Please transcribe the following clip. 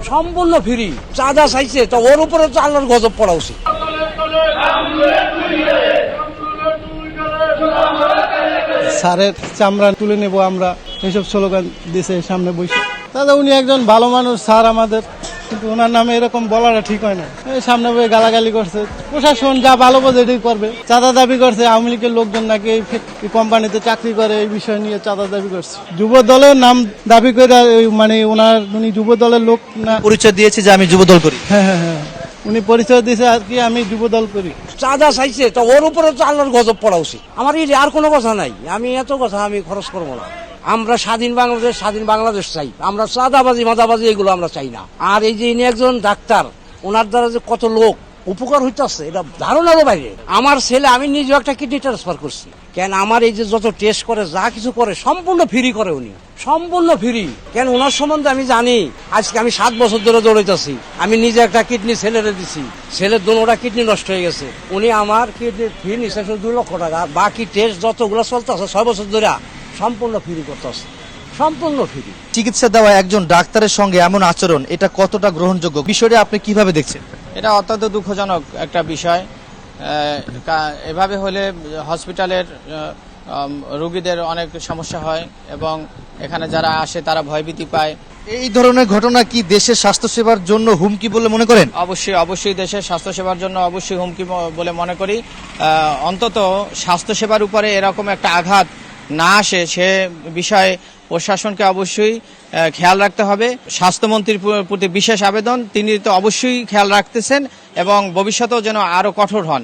সম্পূর্ণ ফ্রি, চাঁদা চাইছে তো ওর উপরে তো আল্লাহর গজব পড়া উচিত। স্যারের চামড়া তুলে নেব আমরা, এইসব স্লোগান দিছে সামনে বসে। দাদা উনি একজন ভালো মানুষ স্যার আমাদের, কিন্তু ওনার নামে এরকম বলাটা ঠিক হয় না। এই সামনে বসে গালাগালি করছে, প্রশাসন যা ভালো বোঝে এটাই করবে। চাঁদা দাবি করছে, আওয়ামী লীগের লোকজন নাকি এই কোম্পানিতে চাকরি করে, এই বিষয় নিয়ে চাঁদা দাবি করছে। যুব দলের নাম দাবি করে, মানে উনি যুব দলের লোক না, পরিচয় দিয়েছে যে আমি যুবদল করি। হ্যাঁ, উনি পরিচয় দিয়েছে আর কি আমি যুব দল করি। চাঁদা চাইছে তো ওর উপরে তো আল্লাহর গজব পড়া উচিত। আমার এই আর কোনো কথা নাই, আমি এত কথা আমি খরচ করবো না। আমরা স্বাধীন বাংলাদেশ চাই, আমরা চাঁদাবাজি মাদাবাজি এগুলো আমরা চাই না। আর এই যে ইনি একজন ডাক্তার, ওনার দ্বারা যে কত লোক উপকার হইতেছে এটা ধারণারও বাইরে। আমার ছেলে, আমি নিজেও একটা কিডনি ট্রান্সফার করছি, কেন আমার এই যে যত টেস্ট করে যা কিছু করে সম্পূর্ণ ফ্রি করে উনি, সম্পূর্ণ ফ্রি। কেন ওনার সম্বন্ধে আমি জানি, আজকে আমি 7 বছর ধরে দৌড়াইতেছি। আমি নিজে একটা কিডনি ছেলেরে দিছি, ছেলের দুটা কিডনি নষ্ট হয়ে গেছে। উনি আমার কিডনি ফি নিচ্ছে 2 লক্ষ টাকা। বাকি টেস্ট যতগুলো চলতেছে 6 বছর ধরে সম্পূর্ণ ফ্রি করতেছে, সম্পূর্ণ ফ্রি। চিকিৎসা দেওয়া একজন ডাক্তারের সঙ্গে এমন আচরণ, এটা কতটা গ্রহণযোগ্য বিষয়টা আপনি কিভাবে দেখছেন? এটা অত্যন্ত দুঃখজনক একটা বিষয়। এভাবে হলে হসপিটালের রোগীদের অনেক সমস্যা হয় এবং এখানে যারা আসে তারা ভয়ভীতি পায়। এই ধরনের ঘটনা কি দেশের স্বাস্থ্যসেবার জন্য হুমকি বলে মনে করেন? অবশ্যই দেশের স্বাস্থ্যসেবার জন্য অবশ্যই হুমকি বলে মনে করি। অন্তত স্বাস্থ্যসেবার উপরে এরকম একটা আঘাত না আসে সে বিষয়ে প্রশাসনকে অবশ্যই খেয়াল রাখতে হবে। স্বাস্থ্যমন্ত্রীর প্রতি বিশেষ আবেদন, তিনি তো অবশ্যই খেয়াল রাখতেছেন এবং ভবিষ্যতেও যেন আরো কঠোর হন।